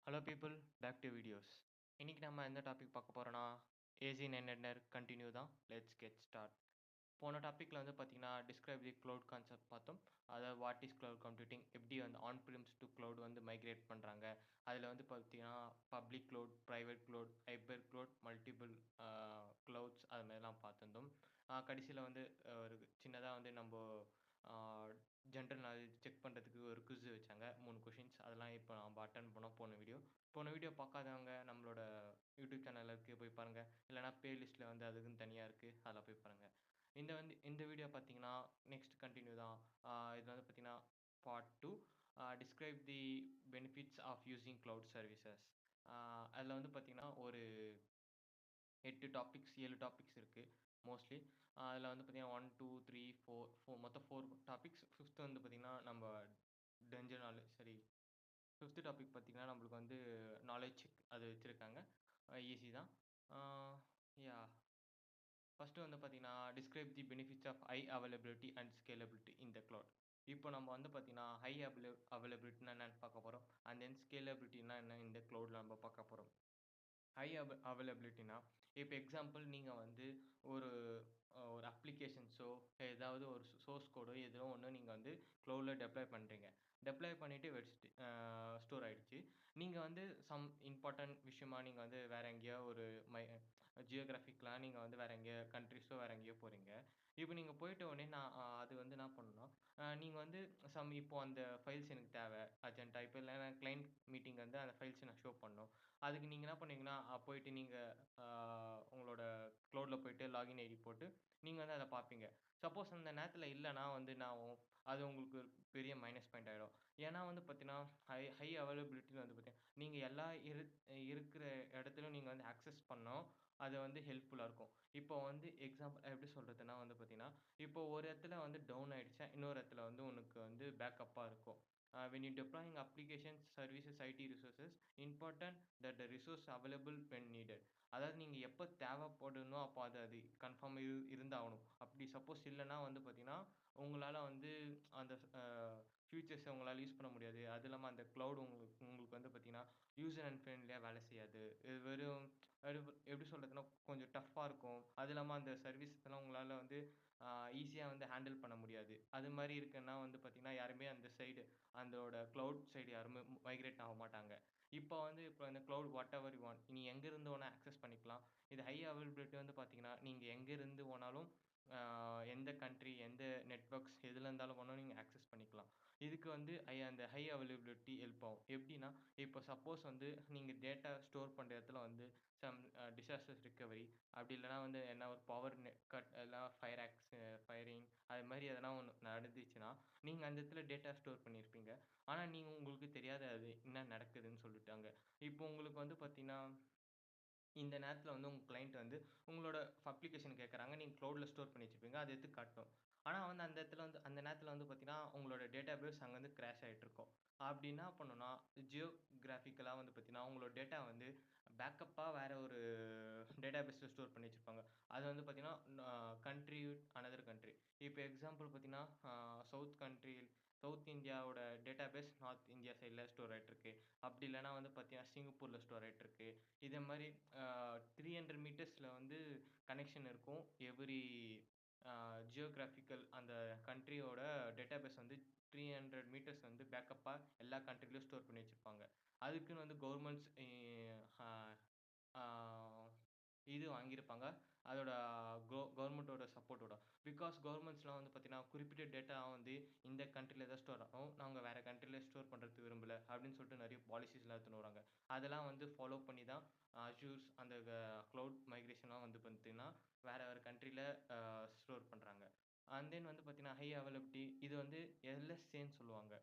Hello people, back to videos. இன்னைக்கு நம்ம எந்த டாபிக் பார்க்க போறோம்னா, ஏசி நென்னர் கண்டினியூ தான். Let's get start. போன டாபிக்ல வந்து பார்த்தீங்கன்னா, டிஸ்கிரைப் தி க்ளவுட் கான்செப்ட் பார்த்தோம். அதாவது வாட் இஸ் க்ளவுட் கம்ப்யூட்டிங், எப்படி வந்து ஆன் பிரிம்ஸ் டு க்ளவுட் வந்து மைக்ரேட் பண்ணுறாங்க. அதில் வந்து பார்த்தீங்கன்னா, public cloud, private cloud, hyper cloud, multiple clouds அது மாதிரிலாம் பார்த்துருந்தோம். கடைசியில் வந்து ஒரு சின்னதாக வந்து நம்ம ஜென்ரல் நாலேஜ் செக் பண்ணுறதுக்கு ஒரு குவிஸ் வச்சாங்க. 3 கொஷின்ஸ். அதெல்லாம் இப்போ நம்ம அட்டெண்ட் பண்ணோம் போன வீடியோ பார்க்காதவங்க நம்மளோட யூடியூப் சேனல்ல இருக்கு, போய் பாருங்க. இல்லைனா பிளேலிஸ்ட்டில் வந்து அதுக்குன்னு தனியாக இருக்குது, அதில் போய் பாருங்க. இந்த வீடியோ பார்த்தீங்கன்னா நெக்ஸ்ட் கண்டினியூ தான். இது வந்து பார்த்தீங்கன்னா part 2, describe the benefits of using cloud services. அதில் வந்து பார்த்தீங்கன்னா ஒரு 8 டாபிக்ஸ் 7 டாபிக்ஸ் இருக்குது மோஸ்ட்லி. அதில் வந்து பார்த்தீங்கன்னா 1 2 3 4 மொத்தம் 4 டாபிக்ஸ். ஃபிஃப்த் வந்து பார்த்தீங்கன்னா நம்ம டெஞ்சர் நாலேஜ் சரி ஃபிஃப்த் டாபிக் பார்த்தீங்கன்னா நம்மளுக்கு வந்து நாலேஜ் செக் அது வச்சுருக்காங்க. ஈஸி தான். யா ஃபஸ்ட்டு வந்து பார்த்தீங்கன்னா describe the benefits of high availability and scalability in the cloud. இப்போ நம்ம வந்து பார்த்தீங்கன்னா ஹை அவைலபிலிட்டினா என்னன்னு பார்க்க போகிறோம். அண்ட் தென் ஸ்கேலபிலிட்டினா என்ன இந்த க்ளவுடில் நம்ம பார்க்க போகிறோம். ஹை அவைலபிலிட்டினா, இப்போ எக்ஸாம்பிள் நீங்கள் வந்து ஒரு ஒரு அப்ளிகேஷன்ஸோ, ஏதாவது ஒரு சோர்ஸ் கோடோ ஏதோ ஒண்ணு நீங்க வந்து க்ளவுட்ல டெப்ளாய் பண்றீங்க. டெப்ளாய் பண்ணிட்டு வச்சுட்டு ஸ்டோர் ஆயிடுச்சு. நீங்க வந்து சம் இம்பார்ட்டன்ட் விஷயமா நீங்க வந்து வேற எங்கேயோ ஒரு ஜியோகிராஃபிக்லாம் நீங்க வந்து வேற எங்கேயோ கண்ட்ரீஸோ வேற எங்கேயோ போறீங்க. இப்போ நீங்க போயிட்ட உடனே நான் அது வந்து என்ன பண்ணணும்னா, நீங்க வந்து இப்போ அந்த ஃபைல்ஸ் எனக்கு தேவை அர்ஜென்ட்டா. இப்போ இல்ல கிளையன்ட் மீட்டிங் வந்து அந்த ஃபைல்ஸ நான் ஷோ பண்ணணும். அதுக்கு நீங்க என்ன பண்ணீங்கன்னா, போயிட்டு நீங்க அ உங்களோட க்ளவுட்ல போயிட்டு லாகின் ஐடி போட்டு, நீங்க வந்து அத பார்ப்பீங்க. சப்போஸ் அந்த நேரத்துல இல்லன்னா வந்து என்ன ஆகும்? அது உங்களுக்கு ஒரு பெரிய மைனஸ் பாயிண்ட் ஆயிடும். ஏன்னா வந்து பார்த்தீங்கன்னா, ஹை ஹை அவைலபிலிட்டில வந்து பார்த்தீங்கன்னா, நீங்க எல்லா இருக்கிற இடத்துலயும் நீங்க வந்து ஆக்சஸ் பண்ணோம். அது வந்து ஹெல்ப்ஃபுல்லா இருக்கும். இப்போ வந்து எக்ஸாம்பிள் எப்படி சொல்றதுன்னா வந்து பார்த்தீங்கன்னா, இப்போ ஒரு இடத்துல வந்து டவுன் ஆயிடுச்சா, இன்னொரு இடத்துல வந்து உனக்கு வந்து பேக்கப்ஸா இருக்கும். When you deploying applications, services, IT resources, important that the resource available when needed. அதாவது நீங்க எப்ப தேவைப்படுனோ அப்ப அது கன்ஃபார்மா இருந்தாகணும். அப்படி சப்போஸ் இல்லன்னா வந்து பார்த்தீங்கன்னா, உங்களால வந்து அந்த ஃபியூச்சர்ஸ உங்களால யூஸ் பண்ண முடியாது. அது இல்லாம அந்த கிளவுட் உங்களுக்கு வந்து பார்த்தீங்கன்னா, யூசர் அன்ஃப்ரெண்ட்லியா வேலை செய்யாது. இது வெறும் எப்படி சொல்றதுன்னா, கொஞ்சம் டஃப்பா இருக்கும். அது இல்லாம அந்த சர்வீஸ் எல்லாம் உங்களால வந்து அ ஈஸியா வந்து ஹேண்டில் பண்ண முடியாது. அது மாரி இருக்குன்னா வந்து பார்த்தீங்கன்னா, யாருமே அந்த சைடு அதோட கிளவுட் சைடு யாருமே மைக்ரேட் ஆக மாட்டாங்க. இப்போ இந்த கிளவுட் வாட்டெவர் யூ வாண்ட். நீ எங்கிருந்து வேணா ஆக்சஸ் பண்ணிக்கலாம். இது ஹை அவைலபிலிட்டி வந்து பார்த்தீங்கன்னா, நீங்க எங்கிருந்து வேணாலும் எந்த கண்ட்ரி, எந்த நெட்வொர்க்ஸ் எதுல இருந்தாலும் வேணாலும் நீங்க ஆக்சஸ் பண்ணிக்கலாம். இதுக்கு வந்து அந்த ஹை அவைலபிலிட்டி ஹெல்ப் ஆகும். எப்படின்னா, இப்போ சப்போஸ் வந்து நீங்க டேட்டா ஸ்டோர் பண்ற இடத்துல வந்து சம் டிசாஸ்டர்ஸ் ரிகவரி அப்படி இல்லன்னா வந்து என்ன ஒரு பவர் கட் இல்லனா ஃபயரிங் அது மாரி எதனா ஒண்ணு நடந்துச்சுன்னா, நீங்க அந்த இடத்துல டேட்டா ஸ்டோர் பண்ணியிருப்பீங்க. ஆனா, உங்களுக்கு தெரியாது அது என்ன நடக்குதுன்னு சொல்லிட்டு அங்க. இப்போ உங்களுக்கு வந்து பார்த்தீங்கன்னா, இந்த நேரத்தில வந்து உங்க கிளையண்ட் வந்து உங்களோட அப்ளிகேஷன் கேட்கறாங்க. நீங்க க்ளவுட்ல ஸ்டோர் பண்ணி வச்சிருப்பீங்க. அத எடுத்து காட்டும். ஆனா வந்து அந்த நேரத்தில வந்து பார்த்தீங்கன்னா, உங்களோட டேட்டாபேஸ் அங்க வந்து கிராஷ் ஆயிட்டுருக்கும். அப்படி என்ன பண்ணும்னா, ஜியோகிராபிக்கலா வந்து பார்த்தீங்கன்னா, உங்களோட டேட்டா வந்து பேக்கப்பா வேற ஒரு டேட்டாபேஸ்ல ஸ்டோர் பண்ணி வச்சிருப்பாங்க. அது வந்து பார்த்தீங்கன்னா, கண்ட்ரி அனதர் கண்ட்ரி. இப்போ எக்ஸாம்பிள் பார்த்தீங்கன்னா, சவுத் கண்ட்ரி சவுத் இந்தியாவோட டேட்டாபேஸ் நார்த் இந்தியா சைட்ல ஸ்டோர் ஆயிட்டுருக்கு. அப்படி இல்லன்னா வந்து பார்த்தீங்கன்னா, சிங்கப்பூர்ல ஸ்டோர் ஆயிட்டுருக்கு. இதே மாரி 300 மீட்டர்ஸ்ல வந்து கனெக்ஷன் இருக்கும். அ ஜியோகிராபிக்கல் அந்த கண்ட்ரியோட டேட்டாபேஸ் வந்து 300 மீட்டர்ஸ் வந்து பேக்கப்பா எல்லா கண்ட்ரிலயும் ஸ்டோர் பண்ணி வச்சிருப்பாங்க. அதுக்குன்னு வந்து கவர்மெண்ட்ஸ் அ ஆ இது வாங்கியிருப்பாங்க. அதோட கவர்மெண்ட்டோட சப்போர்ட்டோட. பிகாஸ் கவர்மெண்ட்ஸ்லாம் வந்து பார்த்தீங்கன்னா, குறிப்பிட்ட டேட்டா வந்து இந்த கண்ட்ரில தான் ஸ்டோர் ஆகும். நாங்க வேற கண்ட்ரில ஸ்டோர் பண்றதுக்கு விரும்பல. அப்படின்னு சொல்லிட்டு நெறைய பாலிசிஸ்லாம் எடுத்துன்னு வராங்க. அதெல்லாம் வந்து ஃபாலோ பண்ணி தான் அஷ்யூர்ஸ் அந்த கிளவுட் மைக்ரேஷன்லாம் வந்து பார்த்தீங்கன்னா, வேற வேற கண்ட்ரில ஸ்டோர் பண்றாங்க. அண்ட் தென் வந்து பார்த்தீங்கன்னா, ஹை அவைலபிலிட்டி இது வந்து எல்எஸ்ஏன்னு சொல்லுவாங்க.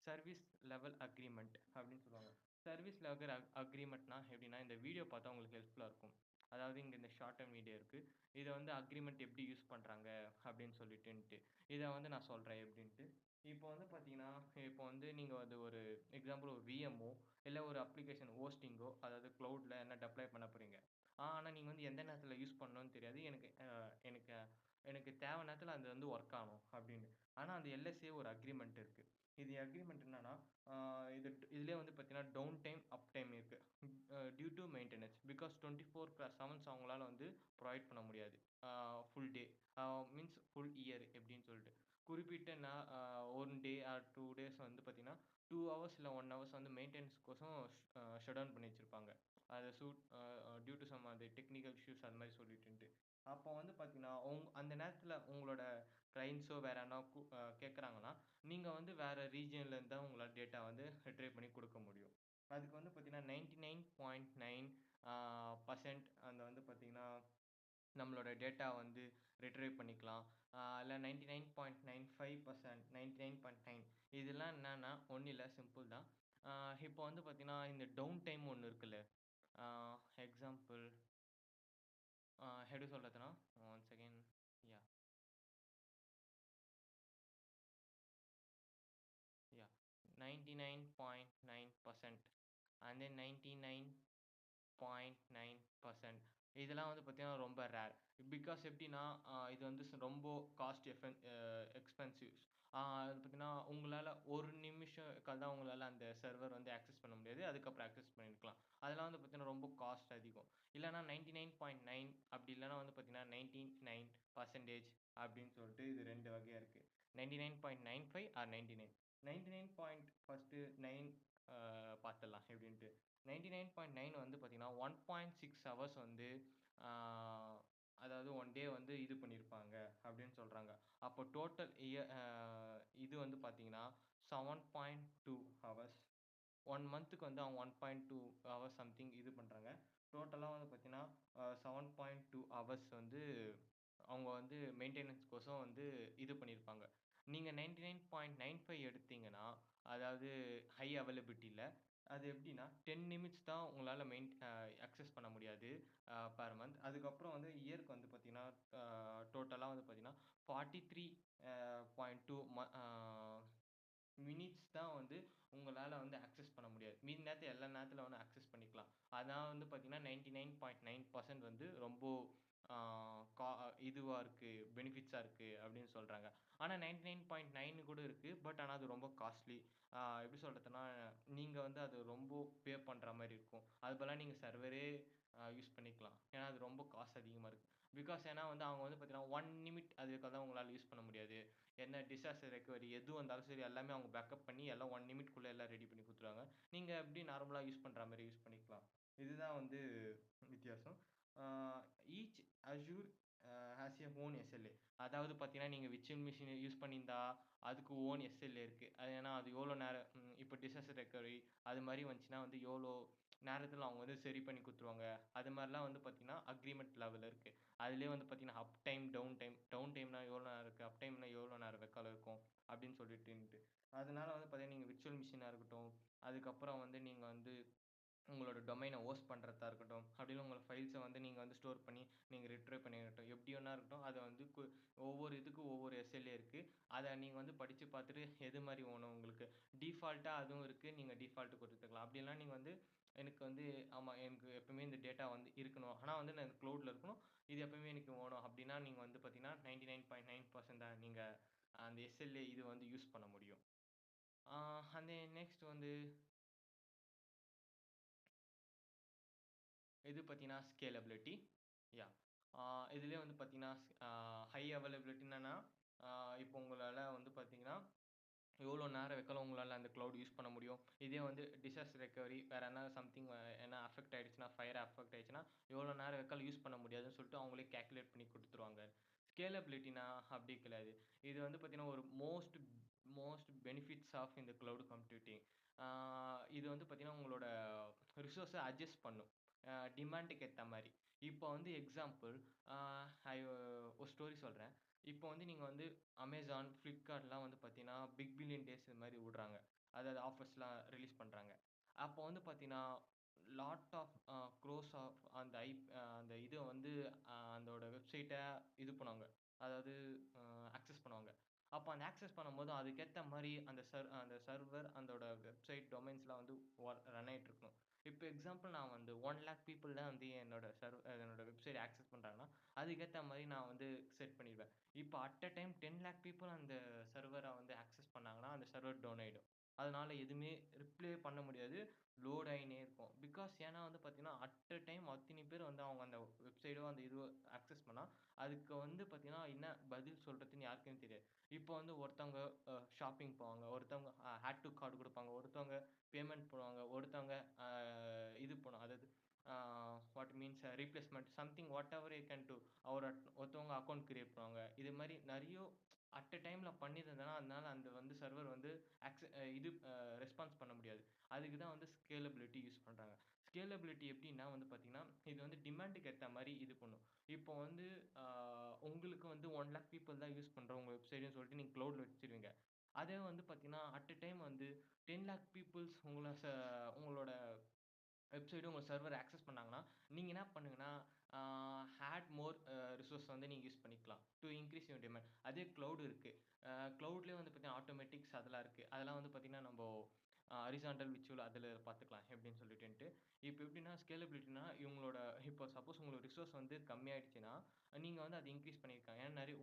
சர்வீஸ் லெவல் அக்ரீமெண்ட் அப்படின்னு சொல்லுவாங்க. சர்வீஸ் லெவல் அக்ரீமெண்ட்னா எப்படின்னா, இந்த வீடியோ பார்த்தா உங்களுக்கு ஹெல்ப்ஃபுல்லா இருக்கும். அதாவது இங்க இந்த ஷார்ட் டெர்ம் வீடியோ இருக்கு. இத வந்து அக்ரீமெண்ட் எப்படி யூஸ் பண்றாங்க அப்படின்னு சொல்லிட்டுன்ட்டு. இத வந்து நான் சொல்றேன் எப்படின்ட்டு. இப்போ வந்து பார்த்தீங்கன்னா, இப்போ வந்து நீங்க வந்து ஒரு எக்ஸாம்பிள் ஒரு விஎம்மோ, இல்ல ஒரு அப்ளிகேஷன் ஹோஸ்டிங்கோ, அதாவது கிளவுட்ல என்ன டெப்ளாய் பண்ண போறீங்க. ஆனா நீங்க வந்து எந்த நேரத்தில யூஸ் பண்ணணும்னு தெரியாது. எனக்கு எனக்கு தேவை நேரத்தில அது வந்து ஒர்க் ஆகணும் அப்படின்னு. ஆனா அந்த எல்எஸ்ஏ ஒரு அக்ரீமெண்ட் இருக்கு. இது அக்ரீமெண்ட் என்னன்னா, இதுலயே வந்து பார்த்தீங்கன்னா, down time, up time because 24/7 அவங்களால வந்து ப்ரொவைட் பண்ண முடியாது. Full day means full year எப்படின்னு சொல்லிட்டு. குறிப்பிட்ட 1 டே ஆர் 2 டேஸ் வந்து பார்த்தீங்கன்னா, 2 ஹவர்ஸ் இல்ல 1 ஹவர்ஸ் வந்து மெயின்டனன்ஸ்க்கோசம் ஷட் டவுன் பண்ணி வச்சிருப்பாங்க. அத சூட் டியூ டூ சம் அது டெக்னிக்கல் இஷ்யூஸ் அது மாரி சொல்லிட்டுன்ட்டு. அப்போ வந்து பார்த்தீங்கன்னா, அந்த நேரத்தில உங்களோட கிளையண்ட்ஸோ வேற யாருனா கேட்கறாங்கன்னா, நீங்க வந்து வேற ரீஜியன்ல இருந்து தான் உங்களால டேட்டா வந்து ரிட்ரைவ் பண்ணி குடுக்க முடியும். அதுக்கு வந்து பார்த்தீங்கன்னா, 99.9 பர்சென்ட் அந்த வந்து பார்த்தீங்கன்னா, நம்மளோட டேட்டா வந்து ரிட்ரைவ் பண்ணிக்கலாம். இல்ல 99.95% 99.9 இதெல்லாம் என்னன்னா, ஒண்ணும் இல்ல சிம்பிள் தான். ஆ இப்போ வந்து பார்த்தீங்கன்னா, இந்த டவுன் டைம் ஒண்ணு இருக்குல்ல. ஆ எக்ஸாம்பிள் எப்படி சொல்றதுன்னா, one second. Yeah! Yeah! 99.9% and then 99.9% இதெல்லாம் வந்து பார்த்தீங்கன்னா, ரொம்ப ரேர். பிகாஸ் எப்படின்னா, இது வந்து ரொம்ப காஸ்ட் எக்ஸ்பென்சிவ். அது பார்த்தீங்கன்னா, உங்களால 1 நிமிஷம் தான் உங்களால அந்த சர்வர் வந்து ஆக்சஸ் பண்ண முடியாது. அதுக்கப்புறம் ஆக்சஸ் பண்ணியிருக்கலாம். அதெல்லாம் வந்து பார்த்தீங்கன்னா, ரொம்ப காஸ்ட் அதிகம். இல்லன்னா 99.9 அப்படி இல்லன்னா வந்து பார்த்தீங்கன்னா, 99% அப்படின்னு சொல்லிட்டு இது 2 வகையா இருக்கு. 99.95 ஆர் 99. 99 பாயிண்ட் ஃபர்ஸ்ட்டு 9 பார்த்துடலாம் எப்படின்ட்டு. 99.9 வந்து பார்த்தீங்கன்னா, 1.6 ஹவர்ஸ் வந்து ஆ அதாவது 1 டே வந்து இது பண்ணியிருப்பாங்க அப்படின்னு சொல்றாங்க. அப்போ டோட்டல் இது வந்து பார்த்தீங்கன்னா, 7.2 ஹவர்ஸ். 1 மந்த்துக்கு வந்து அவங்க 1.2 ஹவர்ஸ் சம்திங் இது பண்றாங்க. டோட்டலா வந்து பார்த்தீங்கன்னா, 7.2 ஹவர்ஸ் வந்து அவங்க வந்து மெயின்டெனன்ஸ்க்கோசம் வந்து இது பண்ணியிருப்பாங்க. நீங்க 99.95 எடுத்தீங்கன்னா, அதாவது ஹை அவைலபிலிட்டில அது எப்படின்னா 10 நிமிட்ஸ் தான் உங்களால அக்சஸ் பண்ண முடியாது பெர் மந்த். அதுக்கப்புறம் வந்து இயர்க்கு வந்து பார்த்தீங்கன்னா, டோட்டலா வந்து பார்த்தீங்கன்னா, 43.2 மினிட்ஸ் தான் வந்து உங்களால வந்து அக்சஸ் பண்ண முடியாது. மீதி நேரத்துல எல்லா நேரத்துல வந்து அக்சஸ் பண்ணிக்கலாம். அதான் வந்து பார்த்தீங்கன்னா, 99.9% வந்து ரொம்ப ஆ கா இதுவா இருக்கு, பெனிஃபிட்ஸா இருக்கு அப்படின்னு சொல்றாங்க. ஆனா 99.9 கூட இருக்கு. பட் ஆனா அது ரொம்ப காஸ்ட்லி. எப்படி சொல்றதுன்னா, நீங்க வந்து அது ரொம்ப பே பண்ற மாரி இருக்கும். அதுக்கு பதிலா நீங்க சர்வரே யூஸ் பண்ணிக்கலாம். ஏன்னா அது ரொம்ப காஸ்ட் அதிகமா இருக்கு. பிகாஸ் ஏன்னா வந்து அவங்க வந்து பார்த்தீங்கன்னா, 1 நிமிட் அதுக்கெல்லாம் உங்களால யூஸ் பண்ண முடியாது. என்ன டிசாஸ்டர் ரெக்கவரி எது வந்தாலும் சரி எல்லாமே அவங்க பேக்கப் பண்ணி எல்லாம் 1 நிமிட்குள்ள எல்லாம் ரெடி பண்ணி குடுத்துருவாங்க. நீங்க எப்படி நார்மலா யூஸ் பண்ற மாரி யூஸ் பண்ணிக்கலாம். இதுதான் வந்து வித்தியாசம். Uh each Azure has a own SLA. அதாவது பார்த்தீங்கன்னா, நீங்க விர்ச்சுவல் மெஷின் யூஸ் பண்ணியிருந்தா, அதுக்கு ஓன் எஸ்எல்ஏ இருக்கு. அது ஏன்னா அது எவ்வளோ நேரம் இப்போ டிசாஸ்டர் ரெக்கவரி அது மாரி வந்துச்சுன்னா வந்து எவ்வளோ நேரத்தில அவங்க வந்து சரி பண்ணி குடுத்துருவாங்க. அது மாரிலாம் வந்து பார்த்தீங்கன்னா, அக்ரீமெண்ட் லெவல்ல இருக்கு. அதிலேயே வந்து பார்த்தீங்கன்னா, up time, down time. Down டைம்னா எவ்வளோ நேரம் இருக்கு, அப் டைம்னா எவ்வளோ நேரம் ரெக்கார்ட் இருக்கும் அப்படின்னு சொல்லிட்டுன்ட்டு. அதனால வந்து பார்த்தீங்கன்னா, நீங்க விர்ச்சுவல் மிஷினா இருக்கட்டும், அதுக்கப்புறம் வந்து நீங்க வந்து உங்களோட டொமைன ஹோஸ்ட் பண்றதா இருக்கட்டும், அப்படி இல்ல உங்களோட ஃபைல்ஸ வந்து நீங்க வந்து ஸ்டோர் பண்ணி நீங்க ரிட்ரைவ் பண்ணிறட்டும். எப்படி வேணா இருக்கட்டும். அத வந்து ஒவ்வொரு இதுக்கும் ஒவ்வொரு எஸ்எல்ஏ இருக்கு. அத நீங்க வந்து படிச்சு பார்த்துட்டு எது மாரி வேணும் உங்களுக்கு. டிஃபால்ட்டா அதுவும் இருக்கு. நீங்க டிஃபால்ட் கொடுத்துக்கலாம். அப்படி இல்லனா நீங்க வந்து எனக்கு வந்து ஆமா எனக்கு எப்பவுமே இந்த டேட்டா வந்து இருக்கணும். ஆனா வந்து நான் க்ளவுட்ல இருக்கணும். இது எப்பவுமே எனக்கு வேணும் அப்படின்னா, நீங்க வந்து பார்த்தீங்கன்னா 99.9% தான் நீங்க அந்த எஸ்எல்ஏ இது வந்து யூஸ் பண்ண முடியும். ஆ அண்ட் தென் நெக்ஸ்ட் வந்து இது பார்த்தீங்கன்னா ஸ்கேலபிலிட்டி. யாஹ்! ஆ இதுலயே வந்து பார்த்தீங்கன்னா, ஹை அவைலபிலிட்டி என்னன்னா, ஆ இப்போ உங்களால வந்து பார்த்தீங்கன்னா, எவ்வளோ நேரம் வைக்கலாம் உங்களால அந்த கிளவுட் யூஸ் பண்ண முடியும். இதே வந்து டிசாஸ்டர் ரெக்கவரி வேற எதனா சம்திங் எதனா அஃபெக்ட் ஆயிடுச்சுன்னா, ஃபயர் அஃபெக்ட் ஆயிடுச்சுன்னா, எவ்வளோ நேரம் வைக்காலும் யூஸ் பண்ண முடியாதுன்னு சொல்லிட்டு அவங்களே கால்குலேட் பண்ணி குடுத்துருவாங்க. ஸ்கேலபிலிட்டினா அப்படி கிடையாது. இது வந்து பார்த்தீங்கன்னா, ஒரு மோஸ்ட் மோஸ்ட் பெனிஃபிட்ஸ் ஆஃப் இந்த கிளவுட் கம்ப்யூட்டிங். ஆ இது வந்து பார்த்தீங்கன்னா, உங்களோட ரிசோர்ஸ அட்ஜஸ்ட் பண்ணும். டிமாண்டுக்கு ஏத்த மாரி. இப்போ வந்து எக்ஸாம்பிள் ஆ ஐ ஒரு ஸ்டோரி சொல்றேன். இப்போ வந்து நீங்க வந்து Amazon, Flipkartலாம் வந்து பார்த்தீங்கன்னா, பிக் பில்லியன் டேஸ் இது மாரி விடுறாங்க. அதாவது ஆஃபர்ஸ்லாம் ரிலீஸ் பண்றாங்க. அப்போ வந்து பார்த்தீங்கன்னா, லாட் ஆஃப் க்ரோர்ஸ் ஆஃப் அந்த அந்த இத வந்து அதோட வெப்சைட்ட இது பண்ணுவாங்க. அதாவது அ ஆக்சஸ் பண்ணுவாங்க. அப்ப அந்த ஆக்சஸ் பண்ணும்போது அதுக்கேத்த மாரி அந்த சர்வர் அதோட வெப்சைட் டொமைன்ஸ்லாம் வந்து ரன் ஆயிட்டு இருக்கணும். இப்ப எக்ஸாம்பிள் நான் வந்து 1,00,000 பீப்பிள் தான் வந்து என்னோட வெப்சைட் ஆக்சஸ் பண்றாங்கன்னா, அதுக்கேத்த மாரி நான் வந்து செட் பண்ணிருவேன். இப்ப அட் அ டைம் 10,00,000 பீப்பிள் அந்த சர்வர வந்து ஆக்சஸ் பண்ணாங்கன்னா, அந்த சர்வர் டவுன் ஆயிடும். அதனால எதுவுமே ரிப்ளே பண்ண முடியாது. லோட் ஆயினே இருக்கும். பிகாஸ் ஏன்னா வந்து பார்த்தீங்கன்னா, அட் அ டைம் அத்தனை வெப்சைட்டோ அந்த இதுவோ ஆக்சஸ் பண்ணா, அதுக்கு வந்து பார்த்தீங்கன்னா, என்ன பதில் சொல்றதுன்னு யாருக்குமே தெரியாது. இப்போ வந்து ஒருத்தவங்க ஷாப்பிங் போவாங்க, ஒருத்தவங்க ஆட் டூ கார்ட் குடுப்பாங்க, ஒருத்தவங்க பேமெண்ட் பண்ணுவாங்க, ஒருத்தவங்க அ இது பண்ணும் அதாவது what means replacement something what ever you can do. ஒருத்தவங்க அக்கவுண்ட் கிரியேட் பண்ணுவாங்க. இது மாரி நெறைய அட் அ டைம்ல பண்ணியிருந்தேன்னா, அதனால அந்த வந்து சர்வர் வந்து ஆக்ச அ இது ரெஸ்பான்ஸ் பண்ண முடியாது. அதுக்கு தான் வந்து ஸ்கேலபிலிட்டி யூஸ் பண்றாங்க. ஸ்கேலபிலிட்டி எப்படின்னா வந்து பார்த்தீங்கன்னா, இது வந்து டிமாண்டுக்கு ஏத்த மாரி இது பண்ணும். இப்போ வந்து அ உங்களுக்கு வந்து 1,00,000 பீப்பிள் தான் யூஸ் பண்றோம் உங்க வெப்சைட்ன்னு சொல்லிட்டு நீங்க க்ளவுட்ல வச்சுருவீங்க. அதே வந்து பார்த்தீங்கன்னா, அட் அ டைம் வந்து 10,00,000 பீப்பிள்ஸ் உங்களோட வெப்சைட் உங்க சர்வர் ஆக்சஸ் பண்ணாங்கன்னா, நீங்க என்ன பண்ணுங்கன்னா, ஆ ஆட் மோர் ரிசோர்ஸ் வந்து நீங்க யூஸ் பண்ணிக்கலாம். To increase your demand. அதே கிளவுட் இருக்கு. கிளவுட்லயே வந்து பார்த்தீங்கன்னா, ஆட்டோமேட்டிக்ஸ் அதெல்லாம் இருக்கு. அதெல்லாம் வந்து பார்த்தீங்கன்னா, நம்போ ஹாரிசான்டல், விர்ச்சுவல் அதில பார்த்துக்கலாம் எப்படின்னு சொல்லிட்டுன்ட்டு. இப்ப எப்படின்னா ஸ்கேலபிலிட்டினா இவங்களோட இப்போ சப்போஸ் உங்களோட ரிசோர்ஸ் வந்து கம்மியாயிடுச்சுன்னா, நீங்க வந்து அத இன்கிரீஸ் பண்ணியிருக்கலாம். ஏன்னா நெறைய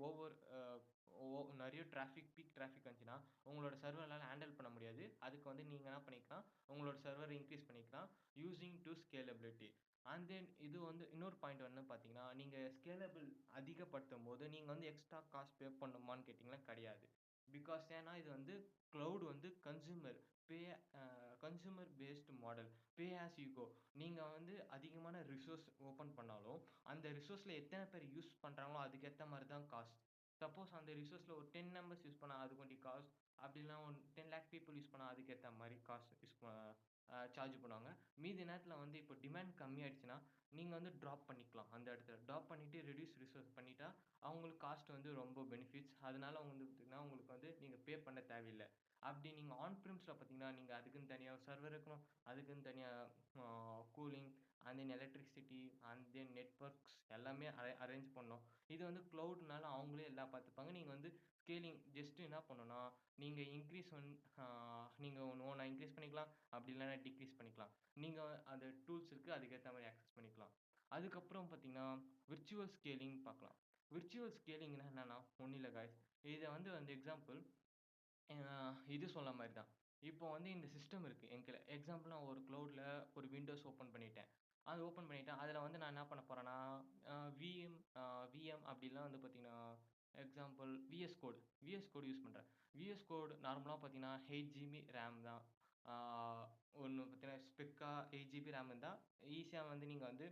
நெறைய பீக் டிராஃபிக் வந்துச்சுன்னா, உங்களோட சர்வர்னால ஹேண்டில் பண்ண முடியாது. அதுக்கு வந்து நீங்க என்ன பண்ணிக்கலாம், உங்களோட சர்வர இன்கிரீஸ் பண்ணிக்கலாம். Using to scalability. And then இது வந்து இன்னொரு பாயிண்ட் வந்து பார்த்தீங்கன்னா, நீங்க ஸ்கேலபிள் அதிகப்படுத்தும்போது, நீங்க வந்து எக்ஸ்ட்ரா காஸ்ட் பே பண்ணணுமான்னு கேட்டீங்கன்னா கிடையாது. பிகாஸ் ஏன்னா இது வந்து கிளவுட் வந்து pay consumer based model. Pay as you go. நீங்க வந்து அதிகமான ரிசோர்ஸ் ஓப்பன் பண்ணாலும், அந்த ரிசோர்ஸ்ல எத்தன பேர் யூஸ் பண்றாங்களோ அதுக்கேத்த மாரி தான் காஸ்ட். சப்போஸ் அந்த ரிசோர்ஸ்ல ஒரு 10 மெம்பர்ஸ் யூஸ் பண்ணா அது கொஞ்சம் காஸ்ட். அப்படி இல்லனா ஒரு 10,00,000 பீப்பிள் யூஸ் பண்ணா அதுக்கேத்த மாரி காஸ்ட் யூஸ் ப அ சார்ஜ் பண்ணுவாங்க. மீதி நேரத்தில வந்து இப்போ டிமாண்ட் கம்மியாயிடுச்சுன்னா, நீங்க வந்து டிராப் பண்ணிக்கலாம் அந்த இடத்துல. டிராப் பண்ணிட்டு ரெட்யூஸ் ரிசோர்ஸ் பண்ணிட்டா, அவங்களுக்கு காஸ்ட் வந்து ரொம்ப பெனிஃபிட்ஸ். அதனால வந்து பார்த்தீங்கன்னா, உங்களுக்கு வந்து நீங்க பே பண்ண தேவையில்ல. அப்படி நீங்க ஆன் பிரிம்ஸ்ல பார்த்தீங்கன்னா, நீங்க அதுக்குன்னு தனியா சர்வர் இருக்கணும். அதுக்குன்னு தனியா uh cooling, and then electricity, and then networks எல்லாமே அரேஞ்ச் பண்ணணும். இது வந்து கிளவுட்னால அவங்களே எல்லாம் பார்த்துப்பாங்க. நீங்க வந்து ஸ்கேலிங் ஜஸ்ட் என்ன பண்ணணும்னா, நீங்க இன்கிரீஸ் நீங்க ஒண்ணா இன்கிரீஸ் பண்ணிக்கலாம். அப்படி இல்லன்னா டிக்ரீஸ் பண்ணிக்கலாம். நீங்க அந்த டூல்ஸ் இருக்கு. அதுக்கேத்த மாரி ஆக்சஸ் பண்ணிக்கலாம். அதுக்கப்புறம் பார்த்தீங்கன்னா, விர்ச்சுவல் ஸ்கேலிங் பார்க்கலாம். விர்ச்சுவல் ஸ்கேலிங்ன்னா என்னன்னா, ஒண்ணும் இல்ல காய்ஸ். இத வந்து எக்ஸாம்பிள் அ இது சொன்ன மாரி தான். இப்போ வந்து இந்த சிஸ்டம் இருக்கு என்கைல. எக்ஸாம்பிள் நான் ஒரு க்ளவுட்ல ஒரு விண்டோஸ் ஓப்பன் பண்ணிட்டேன். அது ஓப்பன் பண்ணிட்டேன். அதில வந்து நான் என்ன பண்ண போறேன்னா, விஎம் அப்படிலாம் வந்து பார்த்தீங்கன்னா, example VS code. VS code use பண்றேன். விஎஸ் கோட் நார்மலா பார்த்தீங்கன்னா, 8 ஜிபி ரேம் தான். ஆ ஒண்ணு பார்த்தீங்கன்னா, ஸ்பெக்கா 8 ஜிபி ரேம் இருந்தா, ஈஸியா வந்து நீங்க வந்து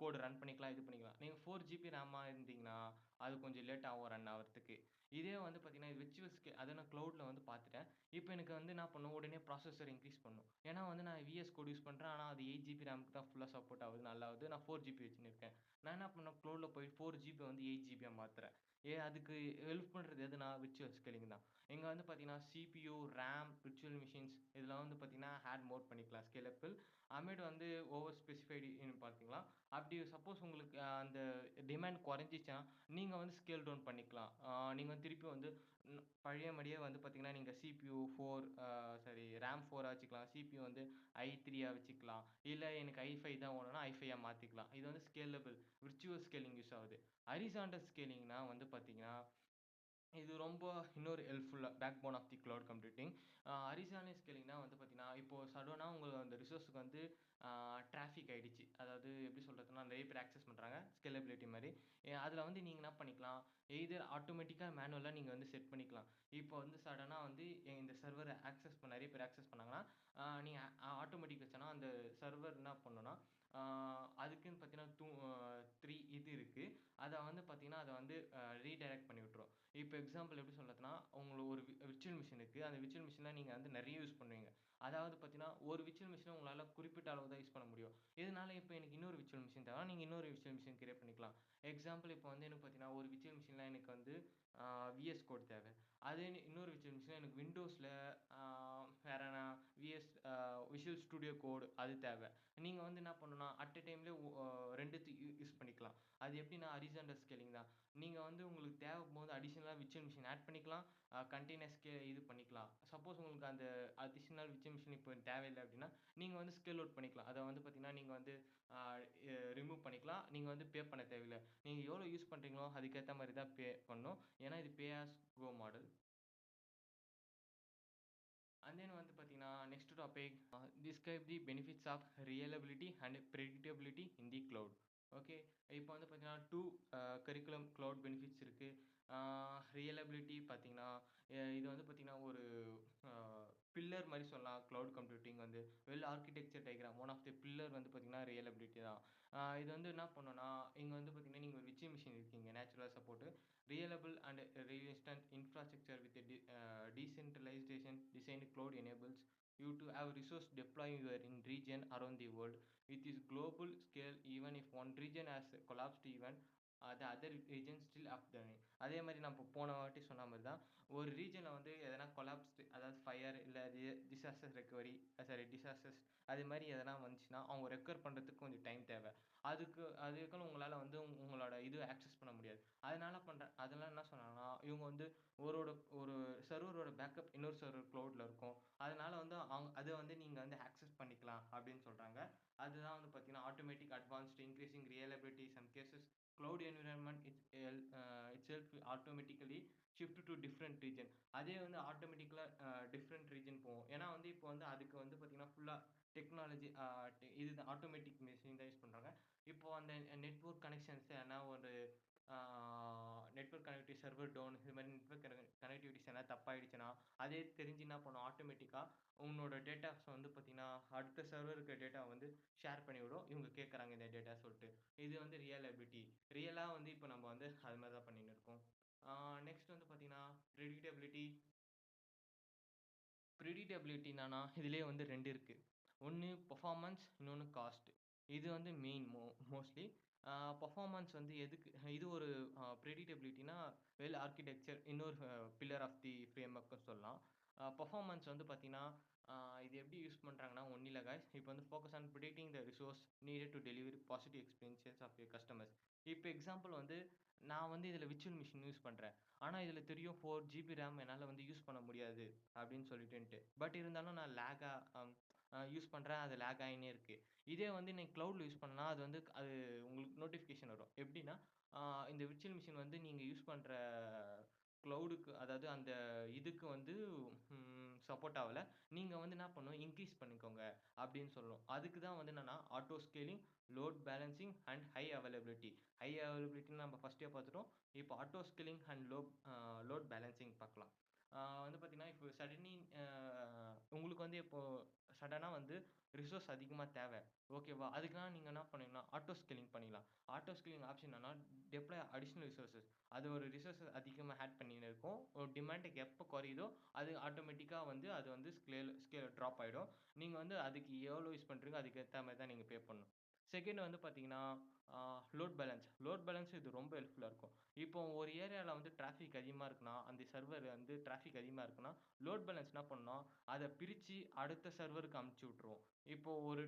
கோட் ரன் பண்ணிக்கலாம், இது பண்ணிக்கலாம். நீங்க 4 ஜிபி ரேமா இருந்தீங்கன்னா, அது கொஞ்சம் லேட் ஆகும் ரன் ஆவறதுக்கு. இதே வந்து பார்த்தீங்கன்னா, விர்ச்சுவல் அத நான் கிளவுட்ல வந்து பார்த்துட்டேன். இப்ப எனக்கு வந்து என்ன பண்ணும், உடனே ப்ராசஸர் இன்கிரீஸ் பண்ணும். ஏன்னா வந்து நான் விஎஸ் கோட் யூஸ் பண்றேன். ஆனா அது 8 ஜிபி ரேம்க்கு தான் ஃபுல்லா சப்போர்ட் ஆகுது. நல்லாவுது. நான் 4 ஜிபி வச்சுன்னு இருக்கேன். நான் என்ன பண்ணேன், க்ளவுட்ல போய் 4 ஜிபி வந்து 8 ஜிபியா மாத்துறேன். அதுக்கு ஹெல்ப் பண்றது எதுனா விர்ச்சுவல் ஸ்கேலிங் தான். இங்க வந்து பார்த்தீங்கன்னா, சிபியூ, ரேம், விர்ச்சுவல் மெஷின்ஸ் இதெல்லாம் வந்து பார்த்தீங்கன்னா, ஆட் மோர் பண்ணிக்கலாம் ஸ்கேலபிள். அப்புறமேட்டு வந்து ஓவர் ஸ்பெசிஃபைடுன்னு பார்த்தீங்களா, அப்படி சப்போஸ் உங்களுக்கு அந்த டிமாண்ட் குறைஞ்சிச்சுன்னா, நீங்க வந்து ஸ்கேல் டவுன் பண்ணிக்கலாம். நீங்க வந்து திருப்பி வந்து பழையபடியே வந்து பார்த்தீங்கன்னா, நீங்க சிபியூ 4 ரேம் 4 வச்சுக்கலாம். சிபியூ வந்து i3 வச்சுக்கலாம். இல்ல எனக்கு i5 தான் வேணும்னா i5 மாத்திக்கலாம். இது வந்து ஸ்கேலபிள் விர்ச்சுவல் ஸ்கேலிங் யூஸ் ஆகுது. ஹரிசான்டல் ஸ்கேலிங்னா வந்து பார்த்தீங்கன்னா, இது ரொம்ப இன்னொரு ஹெல்ப்ஃபுல்லா backbone of the cloud computing. Horizontal ஸ்கேலிங்னா வந்து பார்த்தீங்கன்னா, இப்போ சடனா உங்க அந்த ரிசோர்ஸ்க்கு வந்து டிராஃபிக் ஆயிடுச்சு. அதாவது எப்படி சொல்றதுன்னா, நெறைய பேர் ஆக்சஸ் பண்றாங்க. ஸ்கேலபிலிட்டி மாரி. அதில வந்து நீங்க என்ன பண்ணிக்கலாம், எய்தர் ஆட்டோமேட்டிக்கா, மேனுவலா நீங்க வந்து செட் பண்ணிக்கலாம். இப்போ வந்து சடனா வந்து இந்த சர்வர நெறைய பேர் ஆக்சஸ் பண்ணாங்கன்னா, நீங்க ஆட்டோமேட்டிக் வச்சோன்னா, அந்த சர்வர் என்ன பண்ணும்னா, ஆ அதுக்குன்னு பார்த்தீங்கன்னா, 3 இது இருக்கு. அத வந்து பார்த்தீங்கன்னா, அத வந்து ரீடைரக்ட் பண்ணி விட்டுரும். இப்ப எக்ஸாம்பிள் எப்படி சொல்றதுன்னா, உங்களுக்கு ஒரு விர்ச்சுவல் மிஷின் இருக்கு. அந்த விர்ச்சுவல் மிஷின்ல நீங்க வந்து நெறைய யூஸ் பண்ணுவீங்க. அதாவது பார்த்தீங்கன்னா, ஒரு விர்ச்சுவல் மிஷின உங்களால குறிப்பிட்ட அளவு தான் யூஸ் பண்ண முடியும். இதனால இப்ப எனக்கு இன்னொரு விர்ச்சுவல் மிஷின் தேவைன்னா, நீங்க இன்னொரு விர்ச்சுவல் மிஷின் கிரியேட் பண்ணிக்கலாம். எக்ஸாம்பிள் இப்ப வந்து எனக்கு பார்த்தீங்கன்னா, ஒரு விர்ச்சுவல் மிஷின்ல எனக்கு வந்து விஎஸ் கோட் தேவை. அதே இன்னொரு விர்ச்சுவல் மிஷின்ல எனக்கு விண்டோஸ்ல ஆ வேற என்ன விஷுவல் ஸ்டுடியோ கோட் அது தேவை. நீங்க வந்து என்ன பண்ணணும்னா, அட் அ டைம்லயே 2த்தையும் யூஸ் பண்ணிக்கலாம். அது எப்படின்னா ஹரிசான்டல் ஸ்கேலிங் தான். நீங்க வந்து உங்களுக்கு தேவைப்படும்போது அடிஷனலா விர்ச்சுவல் மிஷின் ஆட் பண்ணிக்கலாம். கன்டெய்னர்ஸ்க்கு இது பண்ணிக்கலாம். சப்போஸ் உங்களுக்கு அந்த அடிஷனல் விர்ச்சுவல் மிஷின் இப்போ தேவையில்ல அப்படின்னா, நீங்க வந்து ஸ்கேல் அவுட் பண்ணிக்கலாம். அத வந்து பார்த்தீங்கன்னா, நீங்க வந்து ஆ ரிமூவ் பண்ணிக்கலாம். நீங்க வந்து பே பண்ண தேவையில்ல. நீங்க எவ்வளோ யூஸ் பண்றீங்களோ அதுக்கேத்த மாரி தான் பே பண்ணணும். ஏன்னா இது pay as go model. And then வந்து பார்த்தீங்கன்னா, next topic describe the benefits of reliability and predictability in the cloud. Okay. இப்போ வந்து பார்த்தீங்கன்னா 2 கரிக்குலம் க்ளவுட் பெனிஃபிட்ஸ் இருக்கு. ரியலபிலிட்டி பார்த்தீங்கன்னா, இது வந்து பார்த்தீங்கன்னா ஒரு அ பில்லர் மாரி சொல்லலாம். க்ளவுட் கம்ப்யூட்டிங் வந்து well architecture diagram one of the pillar வந்து பார்த்தீங்கன்னா, ரியலபிலிட்டி தான். இது வந்து என்ன பண்ணும்னா, இங்க வந்து பார்த்தீங்கன்னா, நீங்க ஒரு விர்ச்சுவல் மிஷின் இருக்கீங்க. Natural support reliable and resistant infrastructure with decentralisation design cloud enables you to have resource deploying your in region around the world with this global scale. Even if one region has collapsed, even the other region still up the அதே மாரி நான் இப்போ போன வாட்டி சொன்ன மாரி தான். ஒரு ரீஜன்ல வந்து எதனா கொலாப்ஸ்டு அதாவது ஃபயர் இல்ல டிசாஸ்டர் ரெக்கவரி சாரி டிசாஸ்டர்ஸ் அது மாரி எதனா வந்துச்சுன்னா, அவங்க ரெக்கவர் பண்றதுக்கு கொஞ்சம் டைம் தேவை. அதுக்குன்னு உங்களால வந்து உங்களோட இது ஆக்சஸ் பண்ண முடியாது. அதெல்லாம் என்ன சொன்னாங்கன்னா, இவங்க வந்து ஒரோட ஒரு சர்வரோட பேக்கப் இன்னொரு சர்வர் க்ளவுட்ல இருக்கும். அதனால வந்து அத வந்து நீங்க வந்து ஆக்சஸ் பண்ணிக்கலாம் அப்படின்னு சொல்றாங்க. அதுதான் வந்து பார்த்தீங்கன்னா, automatic advanced increasing reliability some cases cloud environment itself will automatically shift to different region. அதே வந்து ஆட்டோமேட்டிக்கலா டிஃபரெண்ட் ரீஜன் போகும். ஏன்னா வந்து இப்போ வந்து அதுக்கு வந்து பார்த்தீங்கன்னா, ஃபுல்லா டெக்னாலஜி இது ஆட்டோமேட்டிக் மெஷின் தான் யூஸ் பண்றாங்க. இப்போ அந்த நெட்வொர்க் கனெக்ஷன்ஸ் எதனா ஒரு ஆ நெட்வொர்க் கனெக்டிவிட்டி சர்வர் டவுன் இது மாரி நெட்வொர்க் கனெக்டிவிட்டிஸ் எதனா தப்பாயிடுச்சுன்னா, அதே தெரிஞ்சு என்ன பண்ணும் ஆட்டோமேட்டிக்கா உன்னோட டேட்டாஸ வந்து பார்த்தீங்கன்னா, அடுத்த சர்வருக்கு டேட்டா வந்து ஷேர் பண்ணிவிடும். இவங்க கேட்கறாங்க இந்த டேட்டா சொல்ட்டு. இது வந்து ரியலபிலிட்டி. ரியலா வந்து இப்ப நம்ம வந்து அது மாரி தான் பண்ணின்னு இருக்கோம். ஆ நெக்ஸ்ட் வந்து பார்த்தீங்கன்னா, பிரெடிக்டபிலிட்டி. பிரெடிக்டபிலிட்டி என்னன்னா, இதிலேயே வந்து 2 இருக்கு. ஒண்ணு பெர்ஃபார்மன்ஸ், இன்னொன்னு காஸ்ட். இது வந்து மெயின் மோஸ்ட்லி. ஆ பெர்ஃபார்மன்ஸ் வந்து எதுக்கு இது ஒரு பிரெடிக்டபிலிட்டினா வெல் ஆர்க்கிடெக்சர் இன்னொரு பில்லர் ஆஃப் தி ஃப்ரேம்வொர்க்னு சொல்லலாம். பெர்ஃபார்மன்ஸ் வந்து பார்த்தீங்கன்னா, ஆ இது எப்படி யூஸ் பண்றாங்கன்னா, ஒண்ணும் இல்ல காய்ஸ். இப்போ வந்து focus on predicting the resource needed to deliver positive experiences of your customers. இப்போ எக்ஸாம்பிள் வந்து நான் வந்து இதில விர்ச்சுவல் மிஷின் யூஸ் பண்றேன். ஆனா, இதில தெரியும் 4 ஜிபி ரேம் என்னால வந்து யூஸ் பண்ண முடியாது. அப்படின்னு சொல்லிட்டுன்ட்டு. பட் இருந்தாலும் நான் லேகா அம் யூஸ் பண்றேன். அது லேக் ஆயின்னே இருக்கு. இதே வந்து நீங்க கிளவுட்ல யூஸ் பண்ணா, அது உங்களுக்கு நோட்டிஃபிகேஷன் வரும். எப்படின்னா, ஆ இந்த விர்ச்சுவல் மிஷின் வந்து நீங்க யூஸ் பண்ற கிளவுடுக்கு அதாவது அந்த இதுக்கு வந்து சப்போர்ட் ஆவல. நீங்க வந்து என்ன பண்ணணும், இன்கிரீஸ் பண்ணிக்கோங்க அப்படின்னு சொல்லும். அதுக்கு தான் வந்து என்னன்னா, auto scaling, load balancing and high availability. High அவைலபிலிட்டின்னு நம்ம ஃபர்ஸ்ட்டே பார்த்துட்டோம். இப்போ auto scaling and load balancing பார்க்கலாம். வந்து பார்த்தீங்கன்னா, இப்போ சடன்லி உங்களுக்கு வந்து இப்போ சடனா வந்து ரிசோர்ஸ் அதிகமா தேவை. ஓகேவா? அதுக்குலாம் நீங்க என்ன பண்ணீங்கன்னா, ஆட்டோ ஸ்கேலிங் பண்ணிக்கலாம். ஆட்டோ ஸ்கேலிங் ஆப்ஷன் என்னன்னா, டெப்ளாய் அடிஷனல் ரிசோர்ஸஸ். அது ஒரு ரிசோர்ஸஸ் அதிகமா ஆட் பண்ணின்னு இருக்கும். ஒரு டிமாண்டுக்கு எப்போ குறையுதோ, அது ஆட்டோமேட்டிக்கா வந்து அது வந்து ஸ்கேல் ட்ராப் ஆயிடும். நீங்க வந்து அதுக்கு எவ்வளோ யூஸ் பண்றீங்களோ, அதுக்கு ஏத்த மாரி தான் நீங்க பே பண்ணணும். செகண்ட் வந்து பார்த்தீங்கன்னா, ஆ லோட் பேலன்ஸ். லோட் பேலன்ஸ் இது ரொம்ப ஹெல்ப்ஃபுல்லா இருக்கும். இப்போ ஒரு ஏரியால வந்து டிராஃபிக் அதிகமா இருக்குன்னா, அந்த சர்வர் வந்து டிராஃபிக் அதிகமா இருக்குன்னா, லோட் பேலன்ஸ் என்ன பண்ணும்னா, அத பிரிச்சு அடுத்த சர்வருக்கு அனுப்பிச்சு விட்டுரும். இப்போ ஒரு